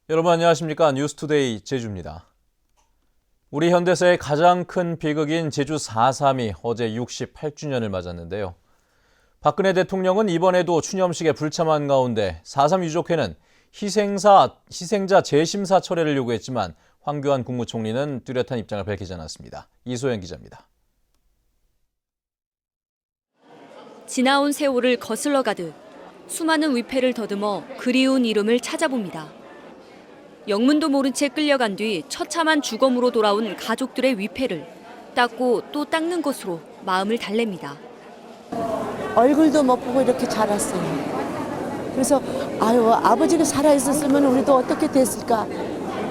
여러분 안녕하십니까? 뉴스투데이 제주입니다. 우리 현대사의 가장 큰 비극인 제주 4.3이 어제 68주년을 맞았는데요. 박근혜 대통령은 이번에도 추념식에 불참한 가운데 4.3 유족회는 희생자 재심사 철회를 요구했지만 황교안 국무총리는 뚜렷한 입장을 밝히지 않았습니다. 이소연 기자입니다. 지나온 세월을 거슬러 가듯 수많은 위패를 더듬어 그리운 이름을 찾아봅니다. 영문도 모른 채 끌려간 뒤 처참한 주검으로 돌아온 가족들의 위패를 닦고 또 닦는 것으로 마음을 달랩니다. 얼굴도 못 보고 이렇게 자랐어요. 그래서 아버지가 살아있었으면 우리도 어떻게 됐을까.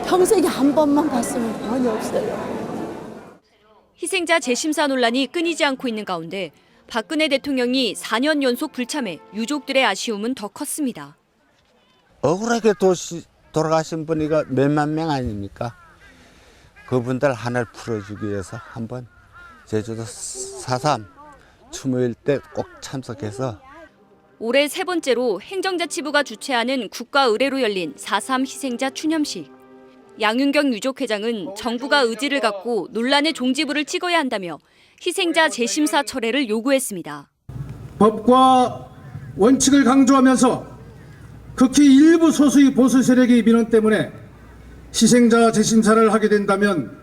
평생에 한 번만 봤으면 번이 없어요. 희생자 재심사 논란이 끊이지 않고 있는 가운데 박근혜 대통령이 4년 연속 불참해 유족들의 아쉬움은 더 컸습니다. 억울하게 돌아가신 분이가 몇만 명 아닙니까? 그분들 하나를 풀어주기 위해서 한번 제주도 4.3 추모일 때 꼭 참석해서 올해 세 번째로 행정자치부가 주최하는 국가의례로 열린 4.3 희생자 추념식. 양윤경 유족회장은 정부가 의지를 갖고 논란의 종지부를 찍어야 한다며 희생자 재심사 철회를 요구했습니다. 법과 원칙을 강조하면서 극히 일부 소수의 보수 세력의 민원 때문에 희생자 재심사를 하게 된다면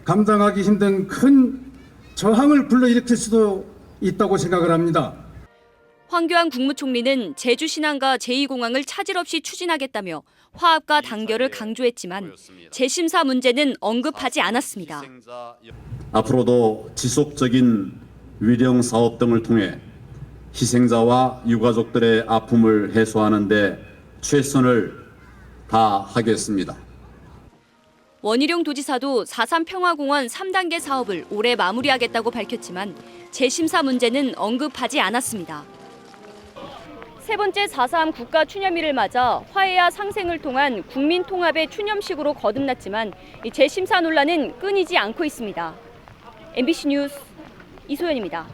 감당하기 힘든 큰 저항을 불러일으킬 수도 있다고 생각을 합니다. 황교안 국무총리는 제주신항과 제2공항을 차질 없이 추진하겠다며 화합과 단결을 강조했지만 재심사 문제는 언급하지 않았습니다. 앞으로도 지속적인 위령 사업 등을 통해 희생자와 유가족들의 아픔을 해소하는 데 최선을 다하겠습니다. 원희룡 도지사도 4.3 평화공원 3단계 사업을 올해 마무리하겠다고 밝혔지만 재심사 문제는 언급하지 않았습니다. 세 번째 4.3 국가 추념일을 맞아 화해와 상생을 통한 국민 통합의 추념식으로 거듭났지만 재심사 논란은 끊이지 않고 있습니다. MBC 뉴스 이소연입니다.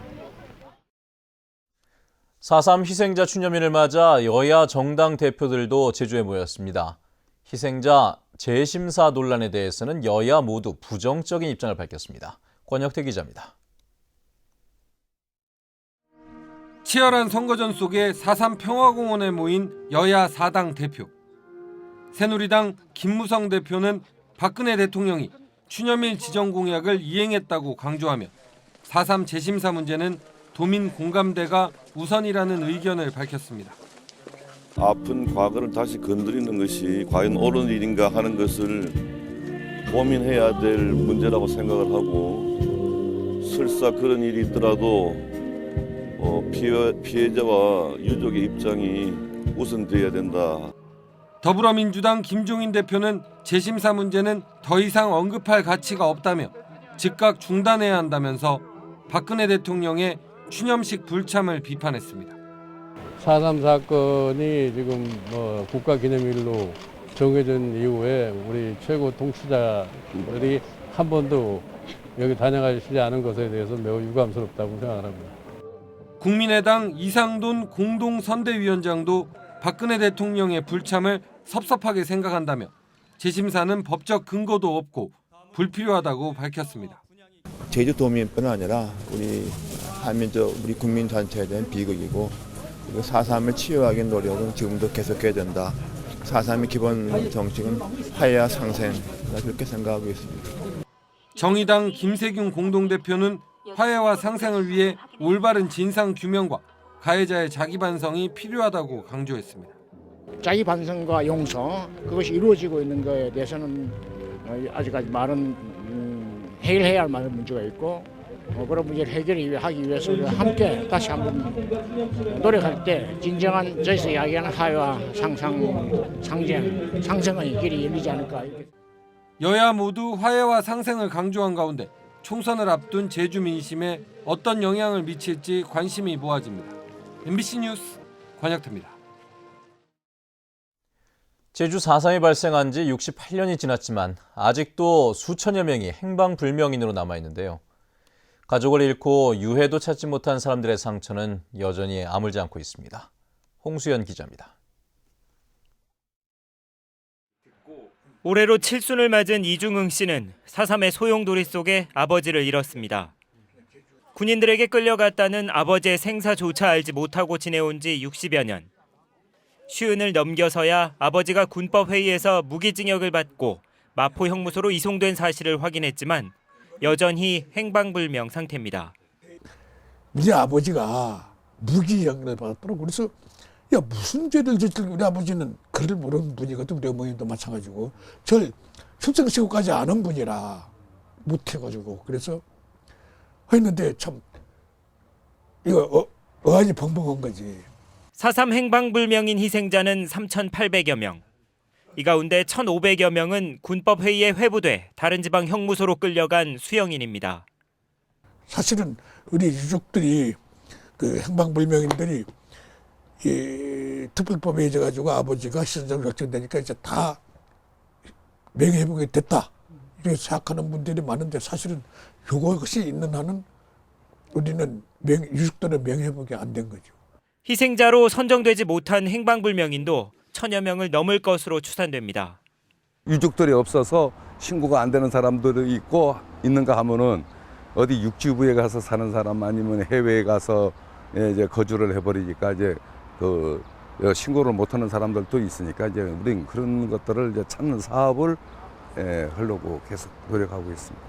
4.3 희생자 추념일을 맞아 여야 정당 대표들도 제주에 모였습니다. 희생자 재심사 논란에 대해서는 여야 모두 부정적인 입장을 밝혔습니다. 권혁태 기자입니다. 치열한 선거전 속에 4.3 평화공원에 모인 여야 4당 대표. 새누리당 김무성 대표는 박근혜 대통령이 추념일 지정 공약을 이행했다고 강조하며 4.3 재심사 문제는 도민 공감대가 우선이라는 의견을 밝혔습니다. 아픈 과거를 다시 건드리는 것이 과연 옳은 일인가 하는 것을 고민해야 될 문제라고 생각을 하고 설사 그런 일이 있더라도 피해자와 유족의 입장이 우선돼야 된다. 더불어민주당 김종인 대표는 재심사 문제는 더 이상 언급할 가치가 없다며 즉각 중단해야 한다면서 박근혜 대통령의 추념식 불참을 비판했습니다. 4.3 사건이 지금 국가기념일로 정해진 이후에 우리 최고 통치자들이 한 번도 여기 다녀가시지 않은 것에 대해서 매우 유감스럽다고 생각합니다. 국민의당 이상돈 공동선대위원장도 박근혜 대통령의 불참을 섭섭하게 생각한다며 재심사는 법적 근거도 없고 불필요하다고 밝혔습니다. 제주도민뿐 아니라 우리 한민족 우리 국민 전체에 대한 비극이고 4.3을 치유하기 노력은 지금도 계속해야 된다. 4.3의 기본 정책은 화해와 상생, 그렇게 생각하고 있습니다. 정의당 김세균 공동대표는 화해와 상생을 위해 올바른 진상 규명과 가해자의 자기 반성이 필요하다고 강조했습니다. 자기 반성과 용서 그것이 이루어지고 있는 것에 대해서는 아직까지 많은 해결해야 할 많은 문제가 있고 그런 문제를 해결하기 위해서 우리가 함께 다시 한번 노력할 때 진정한 저희서 이야기하는 화해와 상생의 길이 열리지 않을까. 여야 모두 화해와 상생을 강조한 가운데 총선을 앞둔 제주 민심에 어떤 영향을 미칠지 관심이 모아집니다. MBC 뉴스 권혁태입니다. 제주 4.3이 발생한 지 68년이 지났지만 아직도 수천여 명이 행방불명인으로 남아있는데요. 가족을 잃고 유해도 찾지 못한 사람들의 상처는 여전히 아물지 않고 있습니다. 홍수연 기자입니다. 올해로 7순을 맞은 이중흥 씨는 4.3의 소용돌이 속에 아버지를 잃었습니다. 군인들에게 끌려갔다는 아버지의 생사조차 알지 못하고 지내온 지 60여 년. 50을 넘겨서야 아버지가 군법회의에서 무기징역을 받고 마포 형무소로 이송된 사실을 확인했지만 여전히 행방불명 상태입니다. 우리 아버지가 무기징역을 받았더라고. 그래서 야 무슨 죄를 졌길래 우리 아버지는 그를 모르는 분이거든. 우리 어머님도 마찬가지고 절 출생시고까지 아는 분이라 못해가지고 그래서 했는데 참 이거 어안이 벙벙한 거지. 4.3 행방불명인 희생자는 3,800여 명. 이 가운데 1,500여 명은 군법회의에 회부돼 다른 지방 형무소로 끌려간 수형인입니다. 사실은 우리 유족들이 그 행방불명인들이 이 특별법에 의해 가지고 아버지가 희생자로 결정되니까 이제 다 명예회복이 됐다 이렇게 생각하는 분들이 많은데 사실은 그것이 있는 한은 우리는 유족들은 명예회복이 안 된 거죠. 희생자로 선정되지 못한 행방불명인도 1,000여 명을 넘을 것으로 추산됩니다. 유족들이 없어서 신고가 안 되는 사람들이 있는가 하면은 어디 육지부에 가서 사는 사람 아니면 해외에 가서 이제 거주를 해버리니까 이제 그 신고를 못하는 사람들도 있으니까 이제 우리는 그런 것들을 이제 찾는 사업을 하려고 계속 노력하고 있습니다.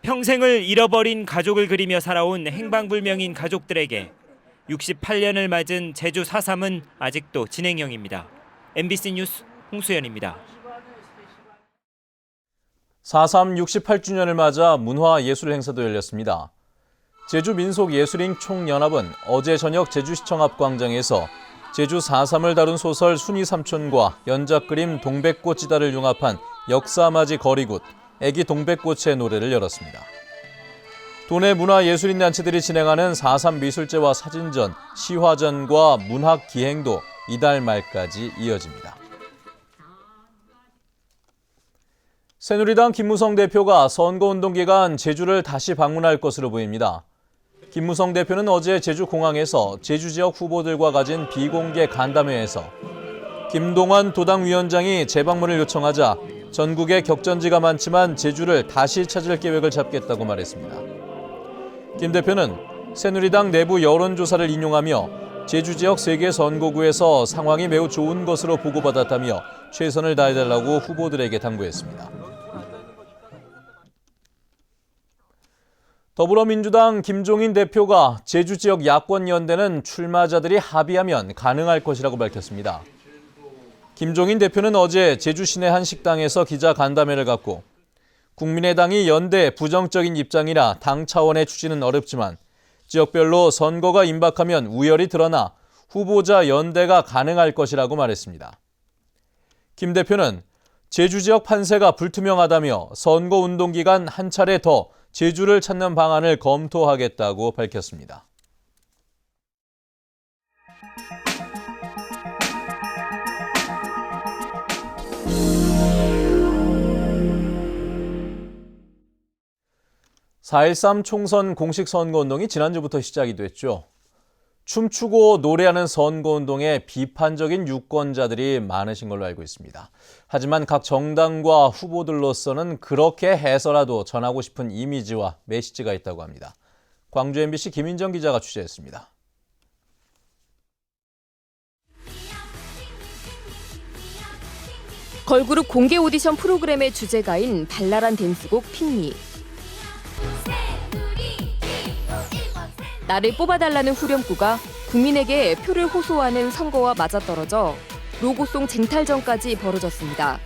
평생을 잃어버린 가족을 그리며 살아온 행방불명인 가족들에게 68년을 맞은 제주 4.3은 아직도 진행형입니다. MBC 뉴스 홍수연입니다. 4.3 68주년을 맞아 문화예술 행사도 열렸습니다. 제주민속예술인 총연합은 어제 저녁 제주시청 앞 광장에서 제주 4.3을 다룬 소설 순이삼촌과 연작그림 동백꽃지다를 융합한 역사맞이 거리굿 애기 동백꽃의 노래를 열었습니다. 도내 문화예술인 단체들이 진행하는 4.3 미술제와 사진전, 시화전과 문학기행도 이달 말까지 이어집니다. 새누리당 김무성 대표가 선거운동 기간 제주를 다시 방문할 것으로 보입니다. 김무성 대표는 어제 제주공항에서 제주 지역 후보들과 가진 비공개 간담회에서 김동완 도당위원장이 재방문을 요청하자 전국에 격전지가 많지만 제주를 다시 찾을 계획을 잡겠다고 말했습니다. 김 대표는 새누리당 내부 여론조사를 인용하며 제주 지역 3개 선거구에서 상황이 매우 좋은 것으로 보고받았다며 최선을 다해달라고 후보들에게 당부했습니다. 더불어민주당 김종인 대표가 제주 지역 야권연대는 출마자들이 합의하면 가능할 것이라고 밝혔습니다. 김종인 대표는 어제 제주 시내 한 식당에서 기자 간담회를 갖고 국민의당이 연대 부정적인 입장이라 당 차원의 추진은 어렵지만 지역별로 선거가 임박하면 우열이 드러나 후보자 연대가 가능할 것이라고 말했습니다. 김 대표는 제주 지역 판세가 불투명하다며 선거운동 기간 한 차례 더 제주를 찾는 방안을 검토하겠다고 밝혔습니다. (4.13) 총선 공식 선거운동이 지난주부터 시작이 됐죠. 춤추고 노래하는 선거운동에 비판적인 유권자들이 많으신 걸로 알고 있습니다. 하지만 각 정당과 후보들로서는 그렇게 해서라도 전하고 싶은 이미지와 메시지가 있다고 합니다. 광주 MBC 김인정 기자가 취재했습니다. 걸그룹 공개 오디션 프로그램의 주제가인 발랄한 댄스곡 핑미. 나를 뽑아달라는 후렴구가 국민에게 표를 호소하는 선거와 맞아떨어져 로고송 쟁탈전까지 벌어졌습니다.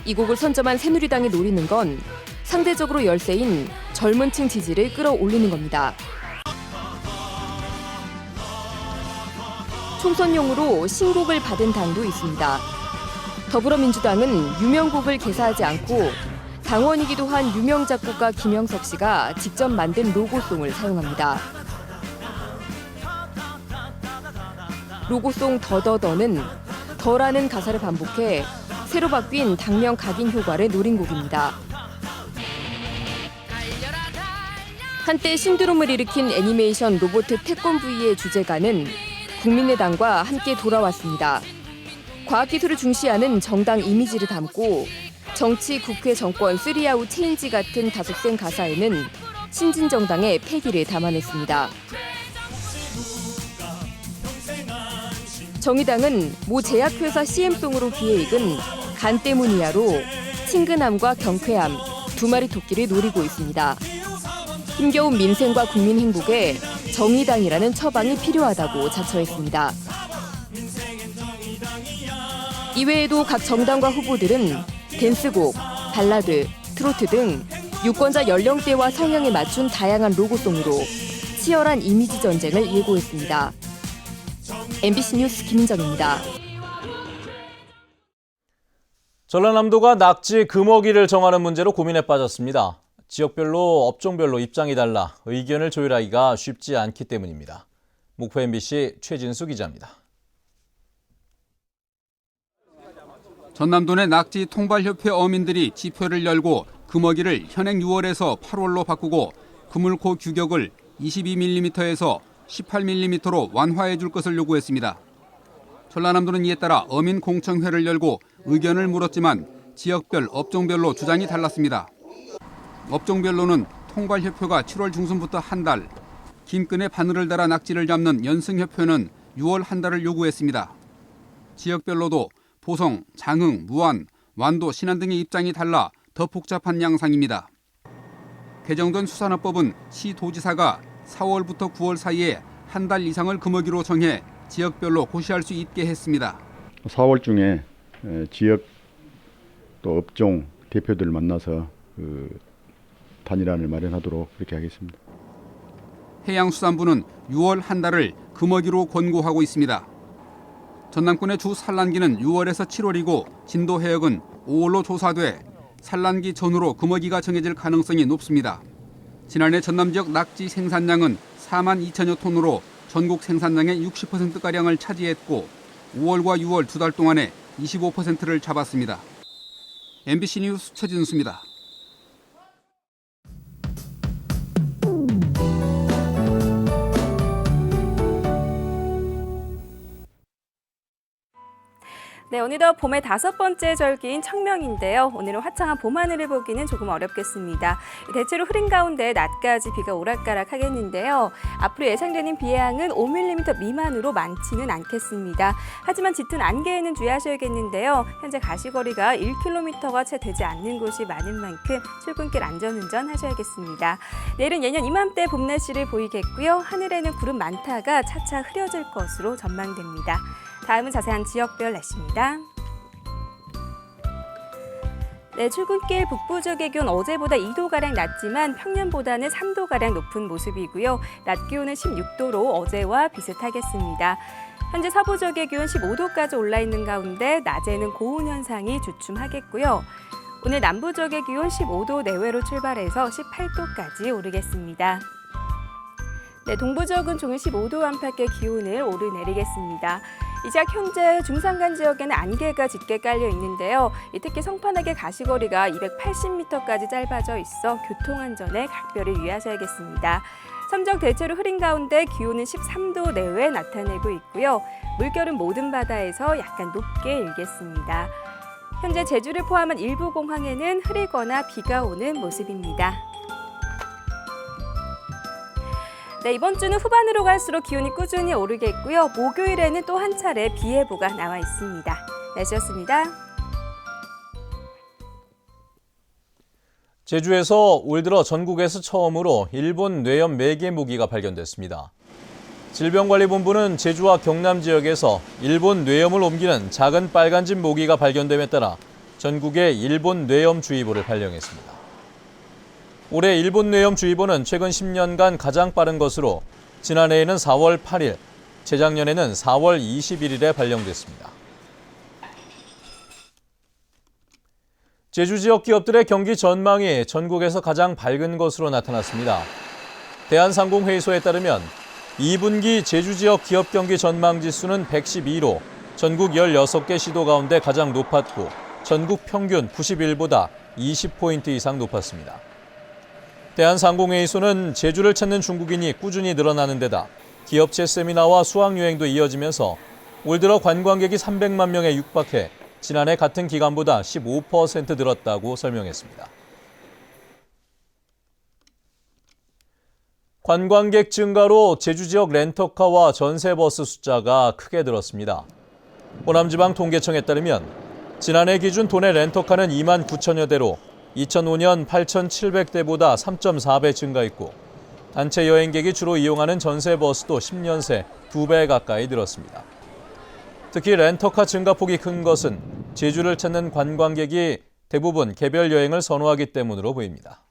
이 곡을 선점한 새누리당이 노리는 건 상대적으로 열세인 젊은 층 지지를 끌어올리는 겁니다. 총선용으로 신곡을 받은 당도 있습니다. 더불어민주당은 유명곡을 개사하지 않고 당원이기도 한 유명 작곡가 김영석 씨가 직접 만든 로고송을 사용합니다. 로고송 더더더는 더라는 가사를 반복해 새로 바뀐 당명 각인 효과를 노린 곡입니다. 한때 신드롬을 일으킨 애니메이션 로봇 태권브이의 주제가는 국민의당과 함께 돌아왔습니다. 과학기술을 중시하는 정당 이미지를 담고 정치, 국회, 정권, 3아웃 체인지 같은 다소 센 가사에는 신진정당의 패기를 담아냈습니다. 정의당은 모 제약회사 CM송으로 귀에 익은 간 때문이야로 친근함과 경쾌함, 두 마리 토끼를 노리고 있습니다. 힘겨운 민생과 국민 행복에 정의당이라는 처방이 필요하다고 자처했습니다. 이외에도 각 정당과 후보들은 댄스곡, 발라드, 트로트 등 유권자 연령대와 성향에 맞춘 다양한 로고송으로 치열한 이미지 전쟁을 예고했습니다. MBC 뉴스 김인정입니다. 전라남도가 낙지 금어기를 정하는 문제로 고민에 빠졌습니다. 지역별로 업종별로 입장이 달라 의견을 조율하기가 쉽지 않기 때문입니다. 목포 MBC 최진수 기자입니다. 전남도 내 낙지 통발협회 어민들이 지표를 열고 금어기를 현행 6월에서 8월로 바꾸고 그물코 규격을 22mm에서 18mm로 완화해 줄 것을 요구했습니다. 전라남도는 이에 따라 어민 공청회를 열고 의견을 물었지만 지역별, 업종별로 주장이 달랐습니다. 업종별로는 통발협회가 7월 중순부터 한 달, 긴 끈에 바늘을 달아 낙지를 잡는 연승협회는 6월 한 달을 요구했습니다. 지역별로도 보성, 장흥, 무안, 완도, 신안 등의 입장이 달라 더 복잡한 양상입니다. 개정된 수산업법은 시도지사가 4월부터 9월 사이에 한 달 이상을 금어기로 정해 지역별로 고시할 수 있게 했습니다. 4월 중에 지역 또 업종 대표들을 만나서 단일안을 마련하도록 그렇게 하겠습니다. 해양수산부는 6월 한 달을 금어기로 권고하고 있습니다. 전남권의 주 산란기는 6월에서 7월이고 진도 해역은 5월로 조사돼 산란기 전후로 금어기가 정해질 가능성이 높습니다. 지난해 전남 지역 낙지 생산량은 4만 2천여 톤으로 전국 생산량의 60%가량을 차지했고 5월과 6월 두 달 동안에 25%를 잡았습니다. MBC 뉴스 최진수입니다. 네, 오늘도 봄의 5번째 절기인 청명인데요. 오늘은 화창한 봄하늘을 보기는 조금 어렵겠습니다. 대체로 흐린 가운데 낮까지 비가 오락가락하겠는데요. 앞으로 예상되는 비의 양은 5mm 미만으로 많지는 않겠습니다. 하지만 짙은 안개에는 주의하셔야겠는데요. 현재 가시거리가 1km가 채 되지 않는 곳이 많은 만큼 출근길 안전운전 하셔야겠습니다. 내일은 예년 이맘때 봄 날씨를 보이겠고요. 하늘에는 구름 많다가 차차 흐려질 것으로 전망됩니다. 다음은 자세한 지역별 날씨입니다. 네, 출근길 북부 지역의 기온 어제보다 2도가량 낮지만 평년보다는 3도가량 높은 모습이고요. 낮 기온은 16도로 어제와 비슷하겠습니다. 현재 서부 지역의 기온 15도까지 올라 있는 가운데 낮에는 고온 현상이 주춤하겠고요. 오늘 남부 지역의 기온 15도 내외로 출발해서 18도까지 오르겠습니다. 네, 동부 지역은 종일 15도 안팎의 기온을 오르내리겠습니다. 이 지역 현재 중산간 지역에는 안개가 짙게 깔려 있는데요. 특히 성판악의 가시거리가 280m까지 짧아져 있어 교통안전에 각별히 유의하셔야겠습니다. 섬적 대체로 흐린 가운데 기온은 13도 내외 나타내고 있고요. 물결은 모든 바다에서 약간 높게 일겠습니다. 현재 제주를 포함한 일부 공항에는 흐리거나 비가 오는 모습입니다. 네, 이번 주는 후반으로 갈수록 기온이 꾸준히 오르겠고요. 목요일에는 또 한 차례 비 예보가 나와 있습니다. 날씨였습니다. 제주에서 올 들어 전국에서 처음으로 일본 뇌염 매개 모기가 발견됐습니다. 질병관리본부는 제주와 경남 지역에서 일본 뇌염을 옮기는 작은 빨간집 모기가 발견됨에 따라 전국에 일본 뇌염주의보를 발령했습니다. 올해 일본 뇌염주의보는 최근 10년간 가장 빠른 것으로 지난해에는 4월 8일, 재작년에는 4월 21일에 발령됐습니다. 제주 지역 기업들의 경기 전망이 전국에서 가장 밝은 것으로 나타났습니다. 대한상공회의소에 따르면 2분기 제주 지역 기업 경기 전망 지수는 112로 전국 16개 시도 가운데 가장 높았고 전국 평균 91보다 20포인트 이상 높았습니다. 대한상공회의소는 제주를 찾는 중국인이 꾸준히 늘어나는 데다 기업체 세미나와 수학여행도 이어지면서 올 들어 관광객이 300만 명에 육박해 지난해 같은 기간보다 15% 늘었다고 설명했습니다. 관광객 증가로 제주 지역 렌터카와 전세버스 숫자가 크게 늘었습니다. 호남지방 통계청에 따르면 지난해 기준 도내 렌터카는 2만 9천여 대로 2005년 8,700대보다 3.4배 증가했고 단체 여행객이 주로 이용하는 전세버스도 10년 새 2배 가까이 늘었습니다. 특히 렌터카 증가폭이 큰 것은 제주를 찾는 관광객이 대부분 개별 여행을 선호하기 때문으로 보입니다.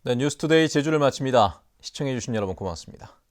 네, 뉴스투데이 제주를 마칩니다. 시청해주신 여러분 고맙습니다.